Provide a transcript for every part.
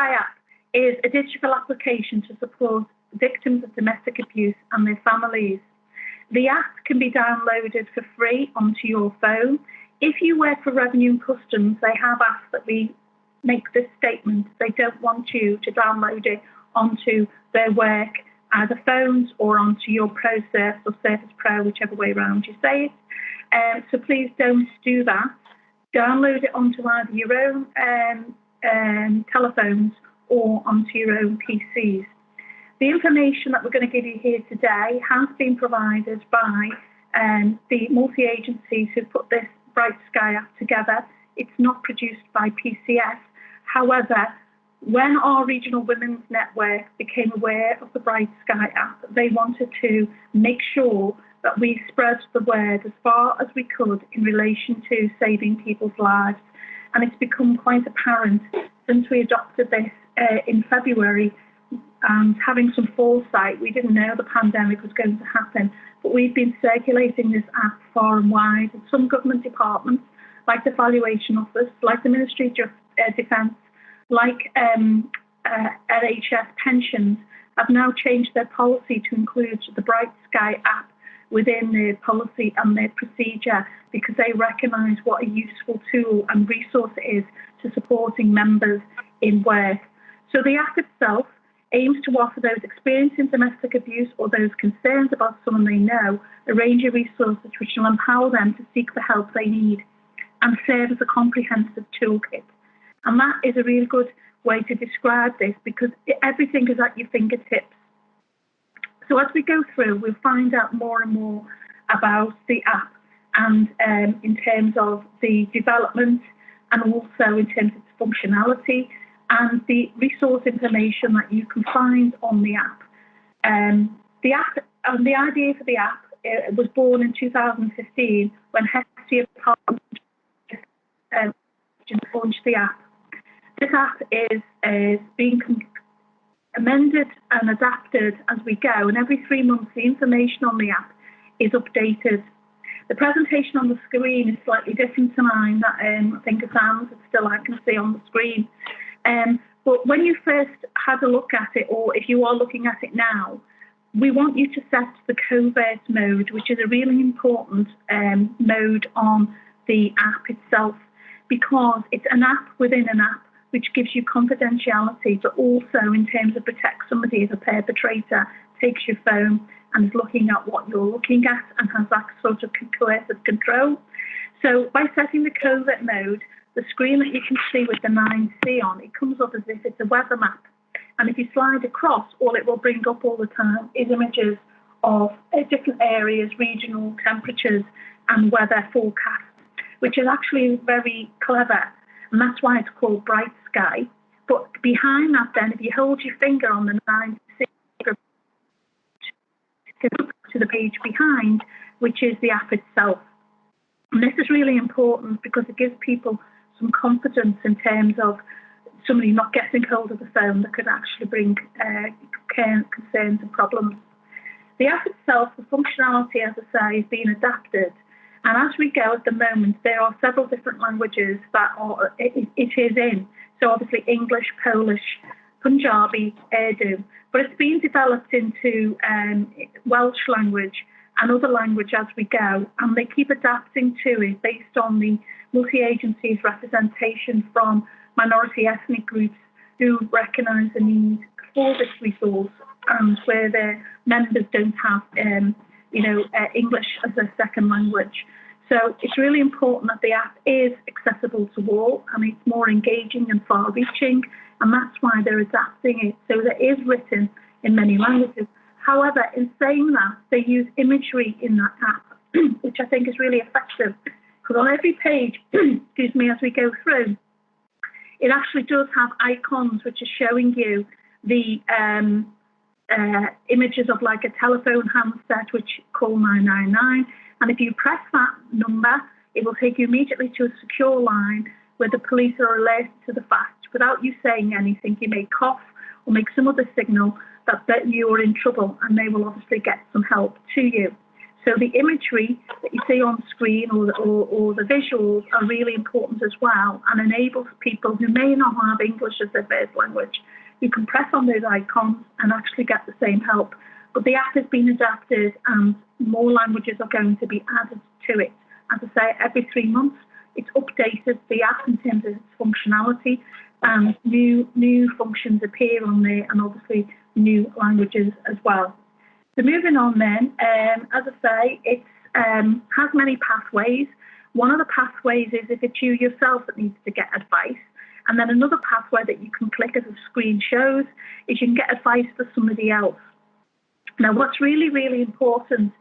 Sky app is a digital application to support victims of domestic abuse and their families. The app can be downloaded for free onto your phone. If you work for Revenue and Customs, they have asked that we make this statement. They don't want you to download it onto their work, either phones or onto your Process or Surface Pro, whichever way around you say it. So please don't do that. Download it onto either your own telephones or onto your own PCs. The information that we're going to give you here today has been provided by the multi-agencies who put this Bright Sky app together. It's not produced by PCS. However, when our Regional Women's Network became aware of the Bright Sky app, they wanted to make sure that we spread the word as far as we could in relation to saving people's lives. And it's become quite apparent since we adopted this in February, and having some foresight, we didn't know the pandemic was going to happen, but we've been circulating this app far and wide. And some government departments, like the Valuation Office, like the Ministry of Defence, like NHS pensions, have now changed their policy to include the Bright Sky app within their policy and their procedure, because they recognise what a useful tool and resource it is to supporting members in work. So the app itself aims to offer those experiencing domestic abuse or those concerned about someone they know a range of resources which will empower them to seek the help they need and serve as a comprehensive toolkit. And that is a really good way to describe this, because everything is at your fingertips. So as we go through, we'll find out more and more about the app, and in terms of the development, and also in terms of its functionality and the resource information that you can find on the app. The idea for the app was born in 2015 when Hestia Parliament launched the app. This app is being amended and adapted as we go, and every 3 months the information on the app is updated. The presentation on the screen is slightly different to mine. I think it's Anne's, it's still I can see on the screen. But when you first had a look at it, or if you are looking at it now, we want you to set the covert mode, which is a really important mode on the app itself, because it's an app within an app, which gives you confidentiality, but also in terms of protect somebody if a perpetrator takes your phone and is looking at what you're looking at and has that sort of coercive control. So by setting the covert mode, the screen that you can see with the 9C on, it comes up as if it's a weather map. And if you slide across, all it will bring up all the time is images of different areas, regional temperatures and weather forecasts, which is actually very clever. And that's why it's called Bright Sky. But behind that then, if you hold your finger on the 9C, to the page behind, which is the app itself. And this is really important because it gives people some confidence in terms of somebody not getting hold of the phone that could actually bring concerns and problems. The app itself, the functionality, as I say, is being adapted. And as we go at the moment, there are several different languages that it is in. So obviously English, Polish, Punjabi, Urdu, but it's being developed into Welsh language and other language as we go. And they keep adapting to it based on the multi-agencies representation from minority ethnic groups who recognise the need for this resource, and where their members don't have English as their second language. So it's really important that the app is accessible to all, and it's more engaging and far-reaching, and that's why they're adapting it so that it is written in many languages. However, in saying that, they use imagery in that app, which I think is really effective, because on every page, excuse me, as we go through, it actually does have icons which are showing you the images of like a telephone handset, which call 999. And if you press that number, it will take you immediately to a secure line where the police are alerted to the fact, without you saying anything. You may cough or make some other signal that you are in trouble, and they will obviously get some help to you. So the imagery that you see on screen or the visuals are really important as well, and enables people who may not have English as their first language, who can press on those icons and actually get the same help. But the app has been adapted and more languages are going to be added to it. As I say, every 3 months, it's updated, the app, in terms of its functionality, and new functions appear on there, and obviously new languages as well. So moving on then, as I say, it has many pathways. One of the pathways is if it's you yourself that needs to get advice. And then another pathway that you can click, as the screen shows, is you can get advice for somebody else. Now, what's really, really important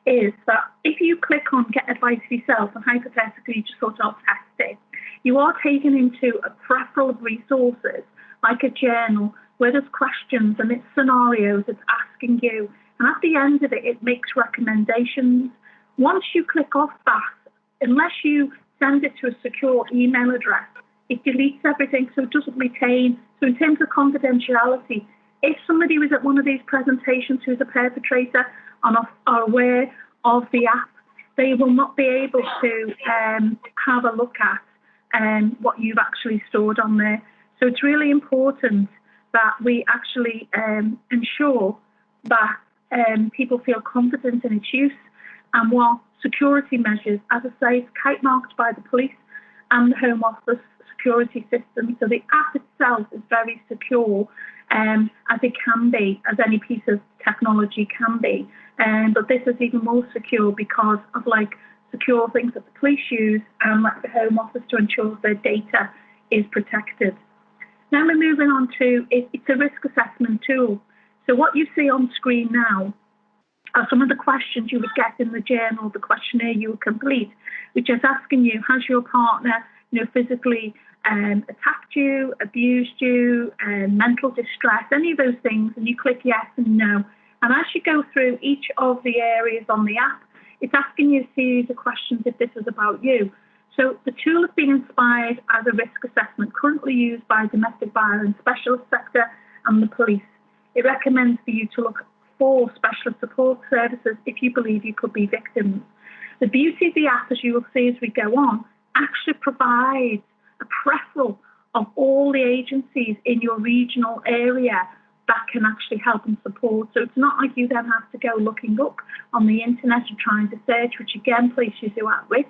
is that if you click on get advice for yourself, and hypothetically you just sort of test it, you are taken into a plethora of resources, like a journal, where there's questions and it's scenarios, it's asking you. And at the end of it, it makes recommendations. Once you click off that, unless you send it to a secure email address, it deletes everything, so it doesn't retain. So in terms of confidentiality, if somebody was at one of these presentations who's a perpetrator and are aware of the app, they will not be able to have a look at what you've actually stored on there. So it's really important that we actually ensure that people feel confident in its use, and while security measures, as I say, it's kite marked by the police and the Home Office security system. So the app itself is very secure, as it can be, as any piece of technology can be. But this is even more secure because of secure things that the police use and the Home Office to ensure their data is protected. Now we're moving on to it's a risk assessment tool. So what you see on screen now are some of the questions you would get in the journal, the questionnaire you would complete, which is asking you, has your partner, physically attacked you, abused you, mental distress, any of those things, and you click yes and no. And as you go through each of the areas on the app, it's asking you a series of questions if this is about you. So the tool has been inspired as a risk assessment currently used by domestic violence specialist sector and the police. It recommends for you to look for specialist support services if you believe you could be victims. The beauty of the app, as you will see as we go on, actually provides a profile of all the agencies in your regional area that can actually help and support. So it's not like you then have to go looking up on the internet and trying to search, which again places you at risk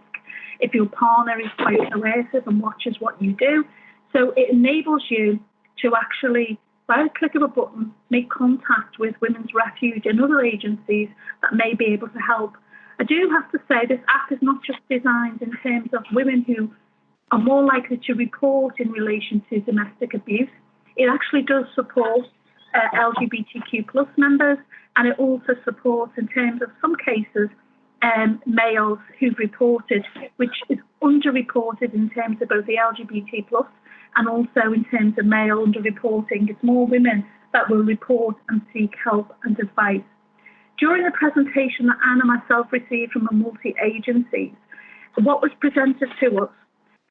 if your partner is quite coercive and watches what you do. So it enables you to actually, by a click of a button, make contact with Women's Refuge and other agencies that may be able to help. I do have to say this app is not just designed in terms of women who are more likely to report in relation to domestic abuse. It actually does support LGBTQ plus members, and it also supports, in terms of some cases, males who've reported, which is underreported in terms of both the LGBT plus and also in terms of male underreporting. It's more women that will report and seek help and advice. During the presentation that Anne and myself received from the multi-agencies, what was presented to us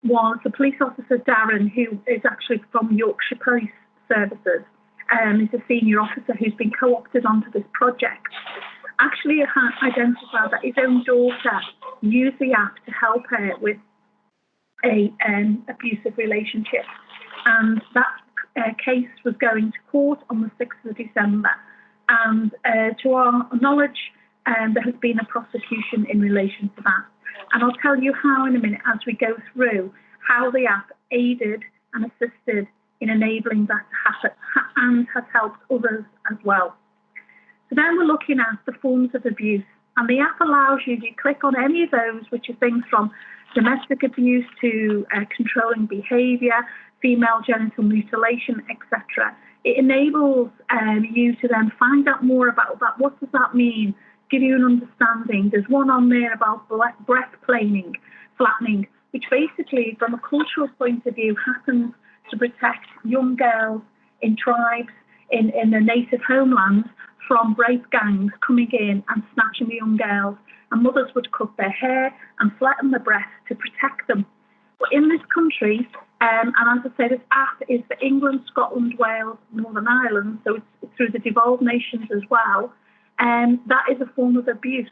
was the police officer, Darren, who is actually from Yorkshire Police Services. He's a senior officer who's been co-opted onto this project. Actually identified that his own daughter used the app to help her with a abusive relationship, and that case was going to court on the 6th of December. And to our knowledge, there has been a prosecution in relation to that. And I'll tell you how in a minute as we go through how the app aided and assisted in enabling that to happen and has helped others as well. So then we're looking at the forms of abuse, and the app allows you to click on any of those, which are things from domestic abuse to controlling behaviour, female genital mutilation, etc. It enables you to then find out more about that. What does that mean? Give you an understanding. There's one on there about breast flattening, which basically, from a cultural point of view, happens to protect young girls in tribes in the native homelands from rape gangs coming in and snatching the young girls. And mothers would cut their hair and flatten the breasts to protect them. But in this country, and as I say, this app is for England, Scotland, Wales, Northern Ireland, so it's through the devolved nations as well, that is a form of abuse.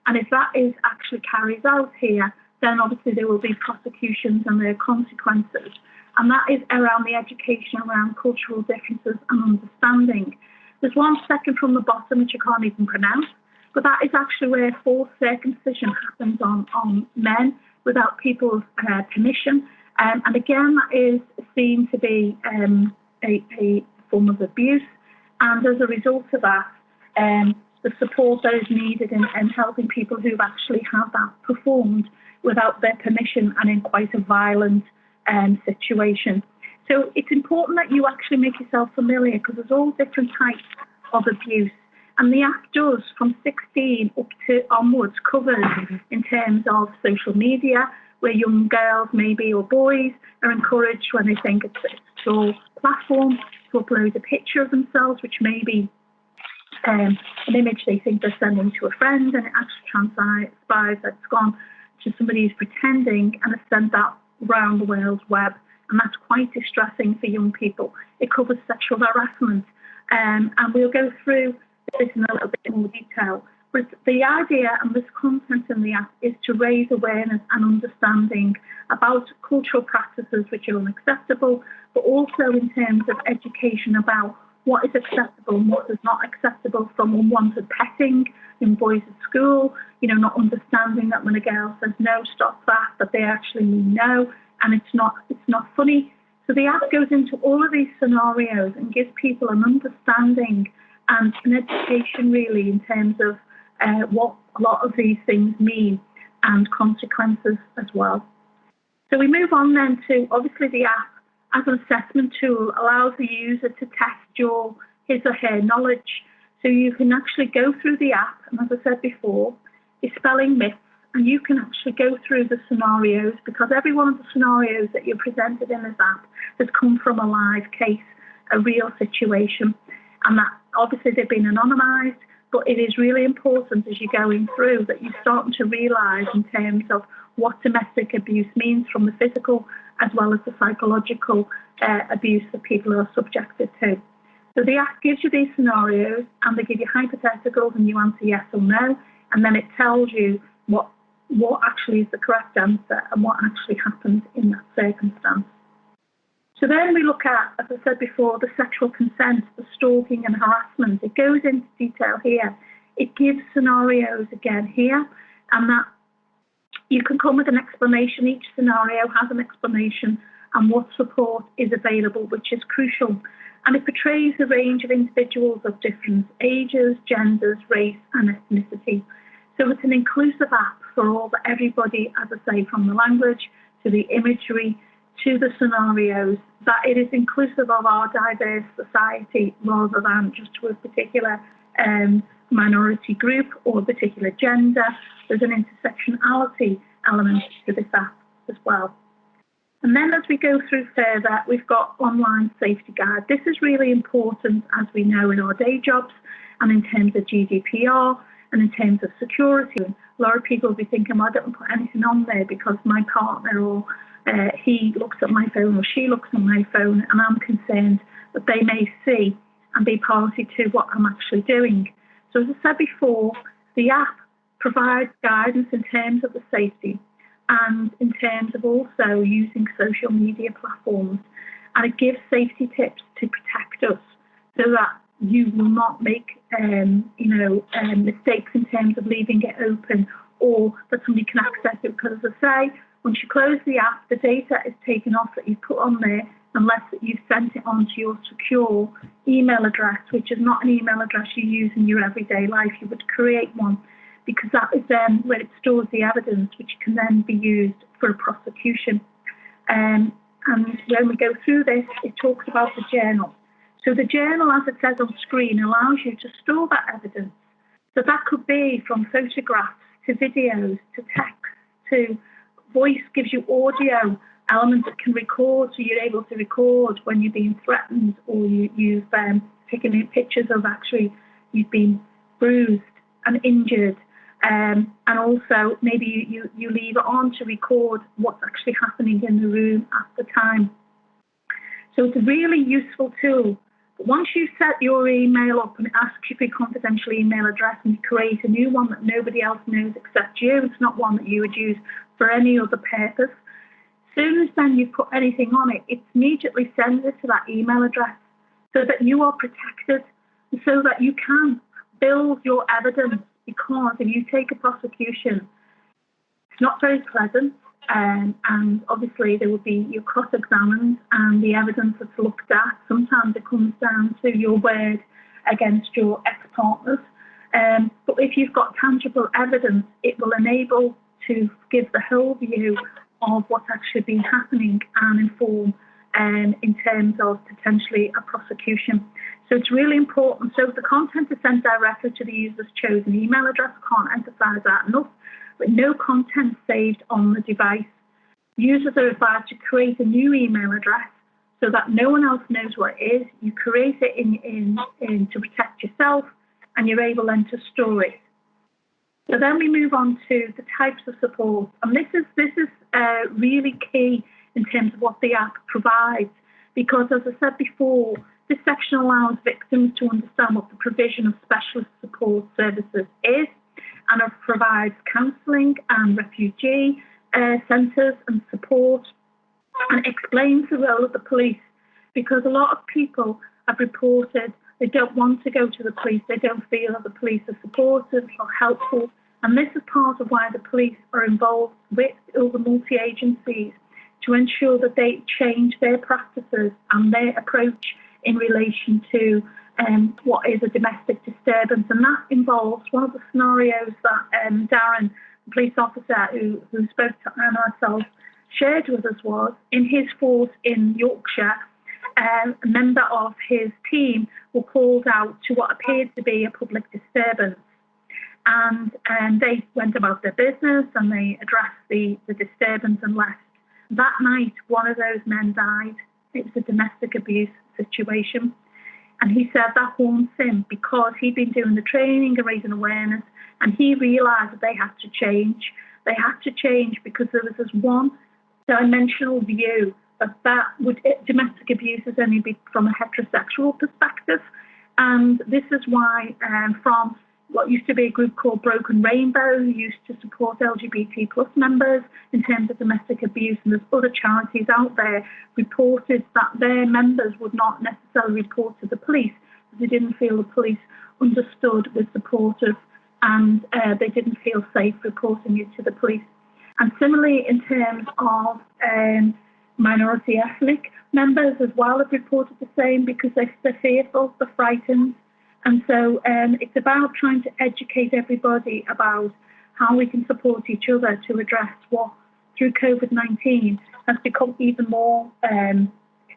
And if that is actually carries out here, then obviously there will be prosecutions and there are consequences. And that is around the education around cultural differences and understanding. There's one second from the bottom which I can't even pronounce, but that is actually where forced circumcision happens on men without people's permission. And again, that is seen to be a form of abuse. And as a result of that, the support that is needed in helping people who've actually had that performed without their permission and in quite a violent situation. So it's important that you actually make yourself familiar because there's all different types of abuse. And the Act does, from 16 up to onwards, covers in terms of social media, where young girls maybe or boys are encouraged when they think it's a all platform to upload a picture of themselves, which may be an image they think they're sending to a friend, and it actually transpires that it's gone to somebody who's pretending and has sent that around the world web. And that's quite distressing for young people. It covers sexual harassment. And we'll go through this in a little bit more detail. But the idea and this content in the Act is to raise awareness and understanding about cultural practices which are unacceptable, but also in terms of education about what is acceptable and what is not acceptable, from unwanted petting in boys at school, not understanding that when a girl says no, stop that they actually mean no, and it's not funny. So the Act goes into all of these scenarios and gives people an understanding and an education really in terms of what a lot of these things mean and consequences as well. So we move on then to, obviously, the Act as an assessment tool allows the user to test his or her knowledge. So you can actually go through the app, and as I said before, dispelling myths, and you can actually go through the scenarios, because every one of the scenarios that you're presented in this app has come from a live case, a real situation, and that obviously they've been anonymised, but it is really important as you're going through that you're starting to realise in terms of what domestic abuse means, from the physical as well as the psychological abuse that people are subjected to. So the Act gives you these scenarios and they give you hypotheticals and you answer yes or no, and then it tells you what actually is the correct answer and what actually happened in that circumstance. So then we look at, as I said before, the sexual consent, the stalking and harassment. It goes into detail here. It gives scenarios again here, and that you can come with an explanation. Each scenario has an explanation and what support is available, which is crucial. And it portrays a range of individuals of different ages, genders, race and ethnicity. So it's an inclusive app for everybody, as I say, from the language to the imagery to the scenarios, that it is inclusive of our diverse society rather than just to a particular minority group or a particular gender. There's an intersectionality element to this app as well. And then as we go through further, we've got online safety guide. This is really important, as we know, in our day jobs and in terms of GDPR and in terms of security. A lot of people will be thinking, well, I don't put anything on there because my partner or he looks at my phone or she looks at my phone, and I'm concerned that they may see and be party to what I'm actually doing. So as I said before, the app provides guidance in terms of the safety and in terms of also using social media platforms, and it gives safety tips to protect us so that you will not make mistakes in terms of leaving it open or that somebody can access it, because as I say, once you close the app, the data is taken off that you put on there unless that you've sent it on to your secure email address, which is not an email address you use in your everyday life. You would create one, because that is then where it stores the evidence, which can then be used for a prosecution. And when we go through this, it talks about the journal. So the journal, as it says on screen, allows you to store that evidence. So that could be from photographs to videos to text to voice, gives you audio elements that can record, so you're able to record when you're being threatened or you've taken pictures of actually you've been bruised and injured. And also maybe you leave it on to record what's actually happening in the room at the time. So it's a really useful tool. But once you set your email up and it asks you for your confidential email address and you create a new one that nobody else knows except you, it's not one that you would use for any other purpose. As soon as then you put anything on it, it immediately sends it to that email address so that you are protected, so that you can build your evidence, because if you take a prosecution, it's not very pleasant, and obviously there will be, you're cross-examined and the evidence that's looked at, sometimes it comes down to your word against your ex-partners. But if you've got tangible evidence, it will enable to give the whole view of what's actually been happening and inform in terms of potentially a prosecution. So it's really important. So the content is sent directly to the user's chosen email address. I can't emphasize that enough. But no content saved on the device. Users are advised to create a new email address so that no one else knows what it is. You create it in to protect yourself, and you're able then to store it. So then we move on to the types of support, and this is really key in terms of what the app provides, because as I said before, this section allows victims to understand what the provision of specialist support services is, and it provides counselling and refugee centres and support, and explains the role of the police, because a lot of people have reported they don't want to go to the police, they don't feel that the police are supportive or helpful, and this is part of why the police are involved with other multi-agencies to ensure that they change their practices and their approach in relation to what is a domestic disturbance. And that involves one of the scenarios that Darren, the police officer who spoke to Anna herself, shared with us was in his force in Yorkshire, a member of his team were called out to what appeared to be a public disturbance. And they went about their business and they addressed the disturbance and left. That night, one of those men died. It was a domestic abuse situation. And he said that haunts him because he'd been doing the training and raising awareness, and he realised that they had to change. They had to change because there was this one-dimensional view that domestic abuse is only from a heterosexual perspective. And this is why from what used to be a group called Broken Rainbow, who used to support LGBT plus members in terms of domestic abuse, and there's other charities out there, reported that their members would not necessarily report to the police because they didn't feel the police understood, were supportive, and they didn't feel safe reporting it to the police. And similarly, in terms of minority ethnic members as well have reported the same because they're fearful, they're frightened. And so it's about trying to educate everybody about how we can support each other to address what, through COVID-19, has become even more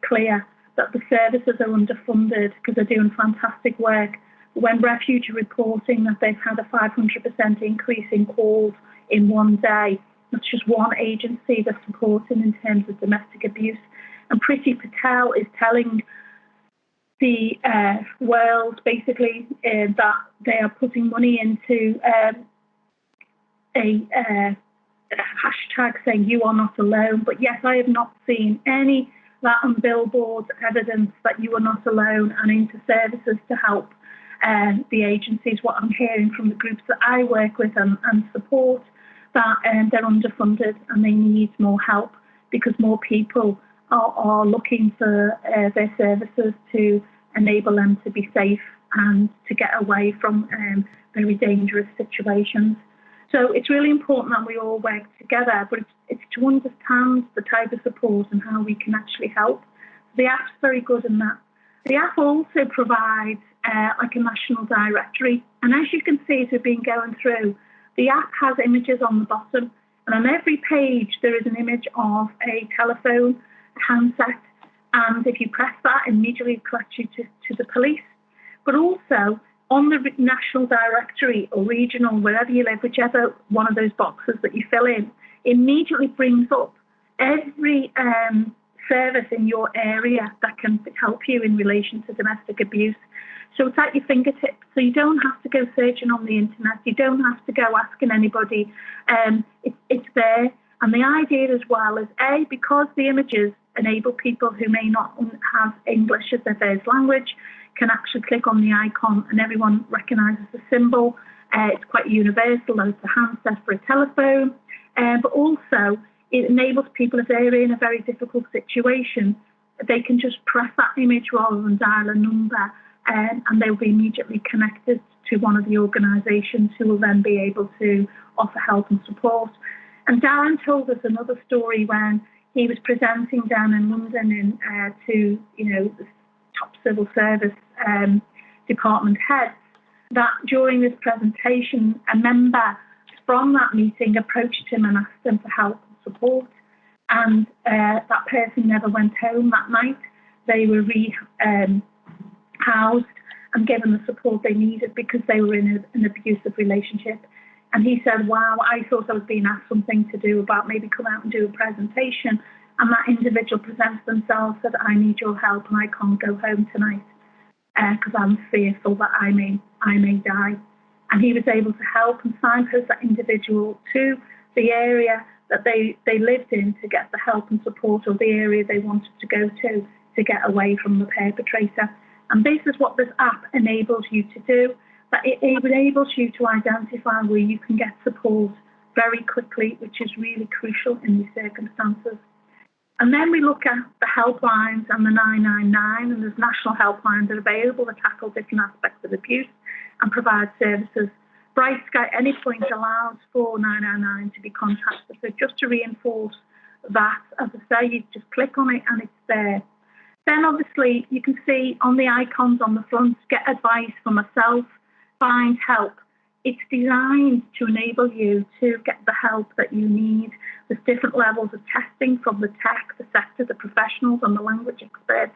clear that the services are underfunded because they're doing fantastic work. When refugees are reporting that they've had a 500% increase in calls in one day, that's just one agency they're supporting in terms of domestic abuse. And Priti Patel is telling the world basically that they are putting money into a hashtag saying you are not alone. But yes, I have not seen any that on billboards evidence that you are not alone, and into services to help the agencies. What I'm hearing from the groups that I work with and support, that they're underfunded and they need more help because more people are looking for their services to enable them to be safe and to get away from very dangerous situations. So it's really important that we all work together, but it's to understand the type of support and how we can actually help. The app's very good in that. The app also provides like a national directory, and as you can see as we've been going through, the app has images on the bottom, and on every page there is an image of a telephone, a handset, and if you press that, immediately it collects you to the police. But also on the national directory or regional, wherever you live, whichever one of those boxes that you fill in, immediately brings up every service in your area that can help you in relation to domestic abuse. So it's at your fingertips. So you don't have to go searching on the internet. You don't have to go asking anybody. It's there. And the idea as well is, A, because the images enable people who may not have English as their first language, can actually click on the icon and everyone recognises the symbol. It's quite universal, though it's a handset for a telephone, but also it enables people, if they're in a very difficult situation, they can just press that image rather than dial a number, and they'll be immediately connected to one of the organisations who will then be able to offer help and support. And Darren told us another story when he was presenting down in London to the top civil service department heads, that during this presentation, a member from that meeting approached him and asked him for help and support. And that person never went home that night. They were housed and given the support they needed because they were in an abusive relationship. And he said, wow, I thought I was being asked something to do about maybe come out and do a presentation. And that individual presents themselves, said, I need your help and I can't go home tonight because I'm fearful that I may die. And he was able to help and signpost that individual to the area that they lived in to get the help and support, or the area they wanted to go to get away from the perpetrator. And this is what this app enables you to do, that it enables you to identify where you can get support very quickly, which is really crucial in these circumstances. And then we look at the helplines and the 999, and there's national helplines that are available to tackle different aspects of abuse and provide services. Bright Sky at any point allows for 999 to be contacted. So just to reinforce that, as I say, you just click on it and it's there. Then obviously you can see on the icons on the front, get advice for myself, find help. It's designed to enable you to get the help that you need. There's different levels of testing from the tech, the sector, the professionals and the language experts.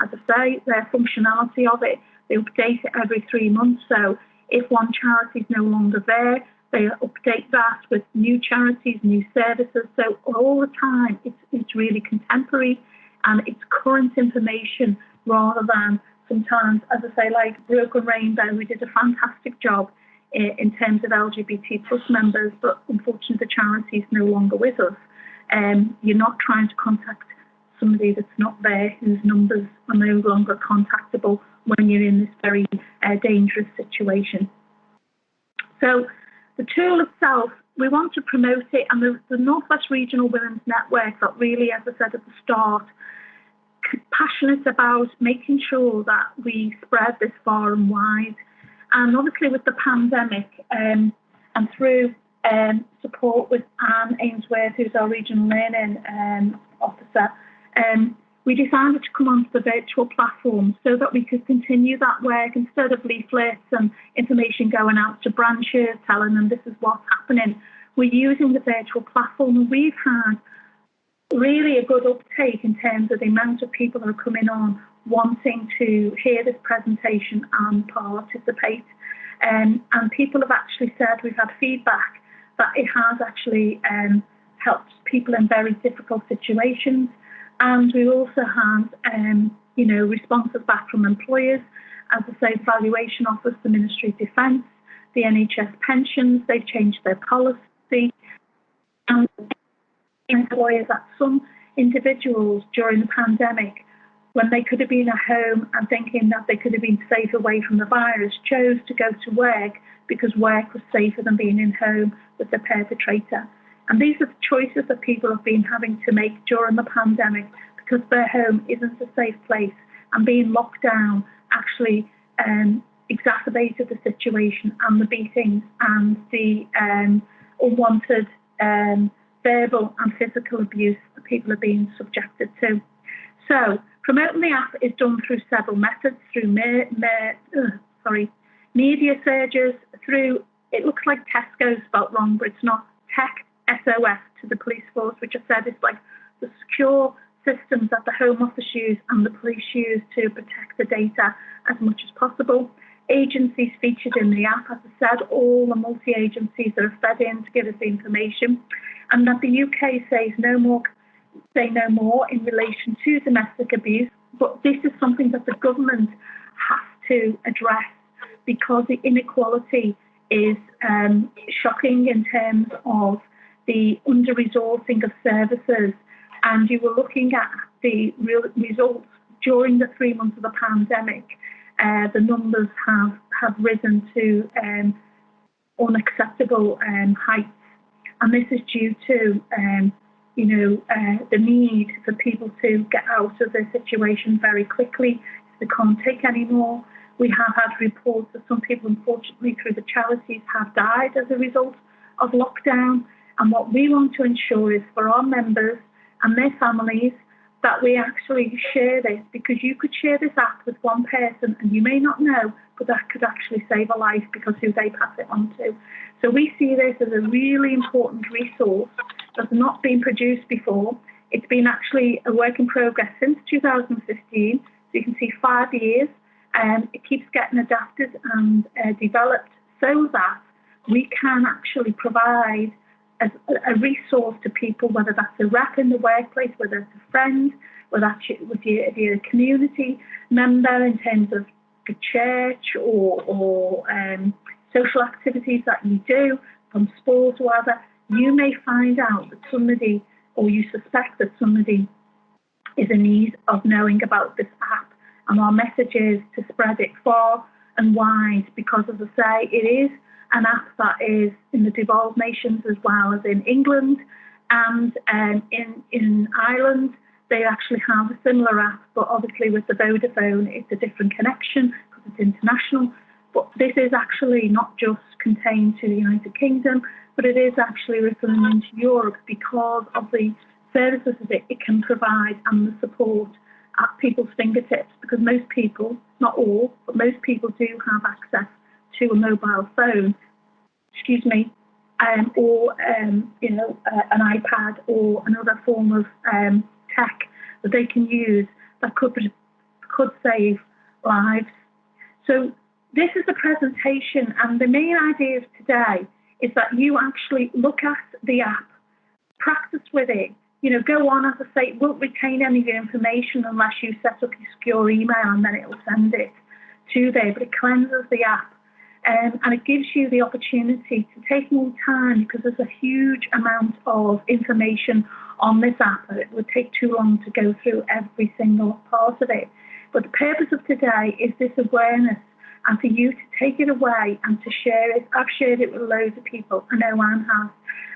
As I say, their functionality of it, they update it every 3 months. So if one charity is no longer there, they update that with new charities, new services. So all the time, it's really contemporary and it's current information rather than sometimes, as I say, like Broken Rainbow, we did a fantastic job in terms of LGBT plus members, but unfortunately the charity is no longer with us. You're not trying to contact somebody that's not there, whose numbers are no longer contactable when you're in this very dangerous situation. So the tool itself, we want to promote it, and the North West Regional Women's Network that really, as I said at the start, passionate about making sure that we spread this far and wide. And obviously with the pandemic and through support with Anne Ainsworth, who's our Regional Learning Officer, we decided to come onto the virtual platform so that we could continue that work instead of leaflets and information going out to branches telling them this is what's happening. We're using the virtual platform, and we've had really a good uptake in terms of the amount of people that are coming on wanting to hear this presentation and participate. And people have actually said, we've had feedback that it has actually helped people in very difficult situations. And we also had, responses back from employers, as I say, Valuation Office, the Ministry of Defence, the NHS pensions, they've changed their policy. And employers, that some individuals during the pandemic, when they could have been at home and thinking that they could have been safe away from the virus, chose to go to work because work was safer than being in home with the perpetrator. And these are the choices that people have been having to make during the pandemic because their home isn't a safe place, and being locked down actually exacerbated the situation and the beatings and the unwanted verbal and physical abuse that people are being subjected to. So promoting the app is done through several methods, through media surges, through, it looks like Tesco spelt wrong, but it's not, Tech SOS to the police force, which I said is like the secure systems that the Home Office use and the police use to protect the data as much as possible. Agencies featured in the app, as I said, all the multi-agencies that are fed in to give us the information, and that the UK say no more in relation to domestic abuse, but this is something that the government has to address because the inequality is shocking in terms of the under-resourcing of services. And you were looking at the real results during the 3 months of the pandemic. the numbers have risen to unacceptable heights. And this is due to, the need for people to get out of their situation very quickly. They can't take any more. We have had reports that some people, unfortunately, through the charities, have died as a result of lockdown. And what we want to ensure is for our members and their families that we actually share this, because you could share this app with one person and you may not know, but that could actually save a life because who they pass it on to. So we see this as a really important resource that's not been produced before. It's been actually a work in progress since 2015. So you can see 5 years. It keeps getting adapted and developed so that we can actually provide a resource to people, whether that's a rep in the workplace, whether it's a friend, whether that's with your community member in terms of the church or social activities that you do, from sports or whatever. You may find out that somebody, or you suspect that somebody is in need of knowing about this app. And our message is to spread it far and wide, because, as I say, it is an app that is in the devolved nations as well as in England, and in Ireland they actually have a similar app, but obviously with the Vodafone it's a different connection because it's international. But this is actually not just contained to the United Kingdom, but it is actually rippling into Europe because of the services that it can provide and the support at people's fingertips, because most people, not all, but most people do have access to a mobile phone, or an iPad or another form of tech that they can use that could save lives. So this is the presentation, and the main idea of today is that you actually look at the app, practice with it. Go on, as I say, it won't retain any of your information unless you set up your secure email, and then it will send it to there, but it cleanses the app. And it gives you the opportunity to take more time, because there's a huge amount of information on this app. It would take too long to go through every single part of it. But the purpose of today is this awareness, and for you to take it away and to share it. I've shared it with loads of people. I know Anne has.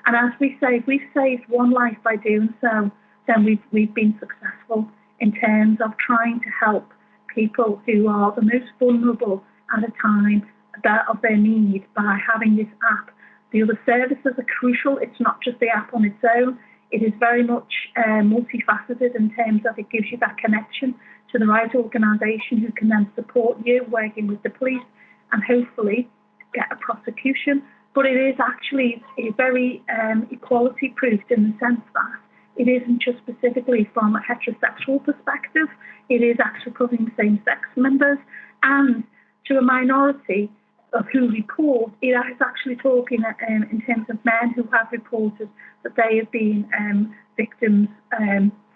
And as we say, if we've saved one life by doing so, then we've been successful in terms of trying to help people who are the most vulnerable at a time of their need by having this app. The other services are crucial. It's not just the app on its own. It is very much multifaceted in terms of it gives you that connection to the right organisation who can then support you working with the police and hopefully get a prosecution. But it is actually a very equality proofed in the sense that it isn't just specifically from a heterosexual perspective. It is actually covering same-sex members, and to a minority of who report, it is actually talking in terms of men who have reported that they have been victims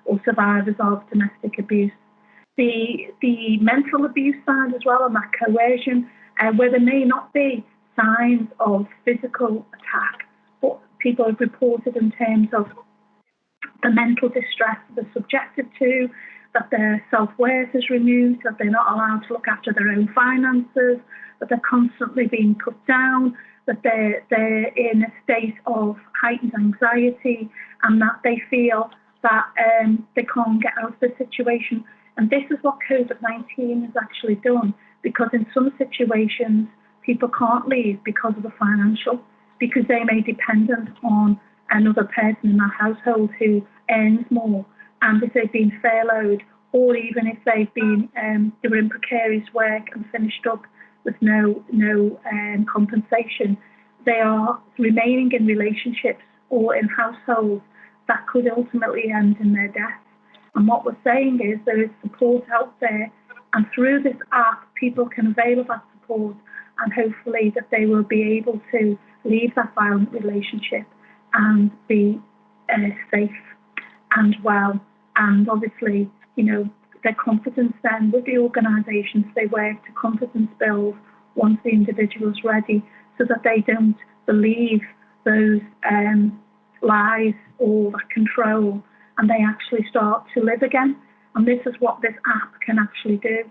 or survivors of domestic abuse. The mental abuse side as well, and that coercion, where there may not be signs of physical attack, but people have reported in terms of the mental distress they're subjected to, that their self-worth is removed, that they're not allowed to look after their own finances, that they're constantly being cut down, that they're in a state of heightened anxiety, and that they feel that they can't get out of the situation. And this is what COVID-19 has actually done, because in some situations, people can't leave because of the financial, because they may be dependent on another person in that household who earns more. And if they've been furloughed, or even if they've been they were in precarious work and finished up with no compensation, they are remaining in relationships or in households that could ultimately end in their death. And what we're saying is there is support out there, and through this app, people can avail of that support, and hopefully that they will be able to leave that violent relationship and be safe and well. And obviously, their confidence then with the organisations they work to confidence build once the individual's ready, so that they don't believe those lies or that control, and they actually start to live again. And this is what this app can actually do.